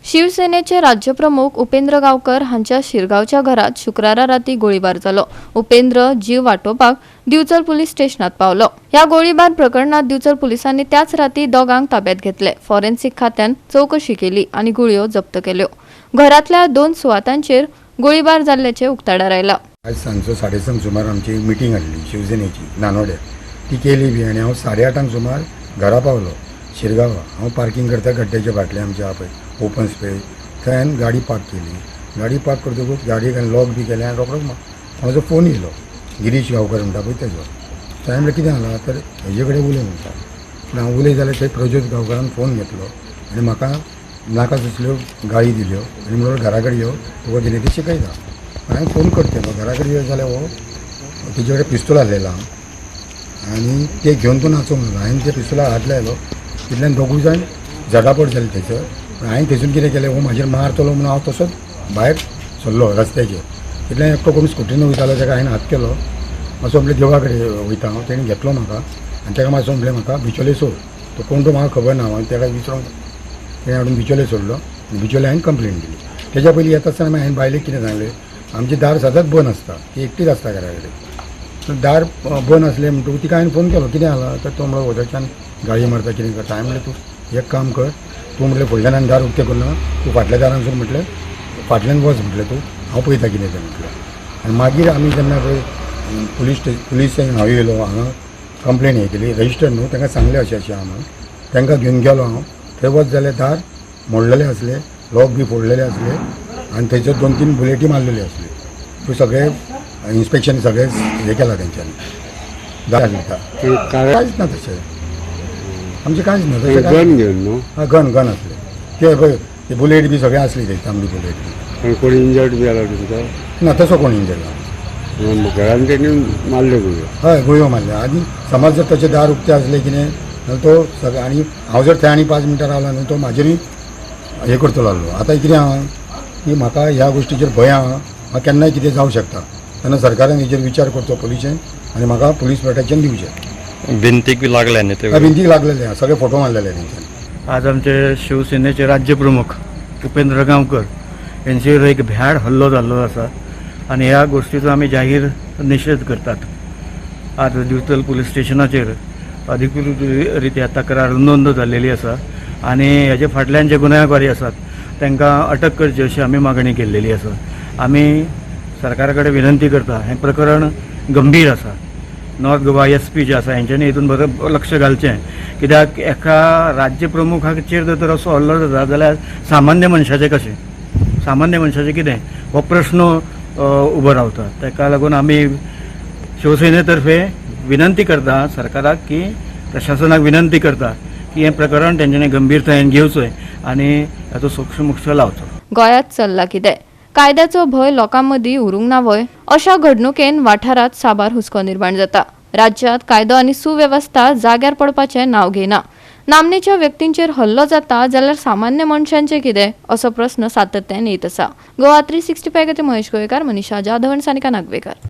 शिवसेनेचे राज्यप्रमुख उपेंद्र गावकर हांच्या शिरगावच्या घरात शुक्रारा राती गोळीबार जालो। उपेंद्र जीव वाटोवपाक दिवचल पुलीस स्टेशनात पावलो। या गोळीबार प्रकरणात दिवचल पुलिसांनी त्याच राती दोगांक ताब्यात घेतले। फॉरेन्सिक खात्यान चौकशी केली आणि गुळयो जप्त केल्यो। घरातल्या 2 सुवातांचेर गोळीबार जाल्ल्याचे उक्ताडार आयला। आज सांजचो 5:30 सुमार आमची मिटींग आसली शिवसेनेची नानोड्या ती केली बी आणि हांव 8:30 सुमार घरा पावलो शिरगांव। हांव पार्किंग करता गड्ड्याच्या फाटल्यान आमच्या पळय ओपन स्पेस थंय गाडी पार्क केली। गाडी पार्क करतकूच गाडयेक लॉक बी केलें आनी रोखडोच म्हाजो फोन येयलो गिरीश गांवकर म्हणटा पळय तेजो। थंय म्हणलें कितें जालां तर हेजे कडेन उलय म्हणटा। हांव उलय जाल्यार थंय प्रज्योत गांवकारान फोन घेतलो आनी म्हाका नाका तसल्यो गाळी दिल्यो आनी म्हणून घरा कडेन यो तुका कितें तें शिकयता। हांवें फोन करता घरा कडेन यो जाल्यार हो तेजे कडेन पिस्तूल आसलेलो आनी ते घेवन तूं नाचो म्हणून हांवें ते पिस्तूलाक हात लायलो। तितल्यान दोगूय जाण झटापट जाली तेचो। हांवें थंयसून कितें केलें हो म्हाजेर मारतलो म्हणून हांव तसोच भायर सरलो रस्त्याचेर। तितल्यान एकटो कोण स्कुटीन वयतालो ताका हांवें हात केलो मातसो म्हणलें देवळा कडेन वयता हांव। तेणें घेतलो म्हाका आनी ताका मातसो म्हणलें म्हाका बिचोले सोड। तो कोण तो म्हाका खबर ना हांवें ताका विचारून तेणें हाडून बिचोले सोडलो आनी बिचोले हांवें कंप्लेन दिली। तेज्या पयलीं येता आसतना हांवें बायलेक कितें सांगलें आमचें दार सदांच बंद आसता ती एकटीच आसता घरा कडेन। दार बंद आसलें म्हणटकूच तिका हांवें फोन केलो कितें जालां तर तो म्हणलो वदरच्यान गाळी मारता कितें करता। हांवें म्हणलें तूं एक काम कर तूं म्हटलें फुडल्यान दार उक्तें करून तूं फाटल्या दारांसून म्हटलें फाटल्यान वच म्हटलें तूं हांव पळयता कितें तें म्हटलें। आनी मागीर आमी जेन्ना पळय पुलीस हांव येयलो हांगा कंप्लेन हे केली रजिस्टर न्हू तांकां सांगलें अशें अशें म्हणून तांकां घेवन गेलो हांव। थंय वच जाल्यार दार मोडलेले आसले लॉक बी फोडलेले आसले आनी थंयसर 2-3 बुलेटी मारलेली आसली। तूं सगळें इन्स्पेक्शन सगळें हें केलां तेंच्यांनी दार दिता कांयच ना तशें आमचें कांयच ना तशें गन घेवन न्हू गन आसले ते पळय ते बुलेट बी सगळें आसली थंय तांबडी बुलेट बी। आनी कोण इंजर्ड बी जाला तुमकां? ना तसो कोण इंजर्ड ना। घरान तेणी मारल्यो गुळयो? हय गुळयो मारल्यो। आनी समज जर तशें दार उक्तें आसलें कितें जाल्यार तो सगळें आनी हांव जर थंय आनी 5 मिनटां रावलो न्हू तो म्हाजेरूय हें करतलो आसलो। आतां कितें आहा की म्हाका ह्या गोश्टीचेर भंय आहा म्हाका केन्नाय कितें जावं शकता तेन्ना सरकारान हेजेर विचार करचो पुलिशेन आनी म्हाका पुलीस प्रोटेक्शन दिवचें। भिंतीक बी लागल्या न्ही ते? भिंतीक लागलेले आहा सगळे फोटो मारलेले तेंच्यांनी। आज आमचे शिवसेनेचे राज्यप्रमुख उपेंद्र गांवकर यांचेर एक भ्याड हल्लो जाल्लो आसा आनी ह्या गोष्टीचो आमी जाहीर निशेध करतात। आज दिवचल पुलीस स्टेशनाचेर अधिकृत रित्या तक्रार नोंद जाल्लेली आसा आनी हेजे फाटल्यान जे गुन्हेगारी आसात तांकां अटक करची अशी आमी मागणी केल्लेली आसा। आमी सरकारा कडेन विनंती करता हें प्रकरण गंभीर आसा। नॉर्थ गोवा SP जे आसा हेंच्यांनी हितून बरें लक्ष घालचें कित्याक एका राज्य प्रमुखाचेर जर असो हल्लो जाता जाल्यार सामान्य मनशाचें कशें सामान्य मनशाचें कितें हो प्रश्न उबो रावता। ताका लागून आमी शिवसेने तर्फे विनंती करता सरकाराक की प्रशासनाक विनंती करता की हें प्रकरण तेंच्यांनी गंभीरतायेन घेवचें आनी हाचो सोक्षमोक्ष लावचो। गोंयांत चल्ला कितें कायद्याचो भंय लोकांमदीं उरूंक ना वय अशा घडणुकेन वाठारांत साबार हुस्को निर्माण जाता। राज्यांत कायदो आनी सुवेवस्था जाग्यार पडपाचें नांव घेयना। नामनेच्या व्यक्तींचेर हल्लो जाता जाल्यार सामान्य मनशांचें कितें असो प्रस्न सातत्यान येत आसा। गोवा 365 खातीर महेश गोयेकार, मनीषा जाधव, सानिका नागवेकर।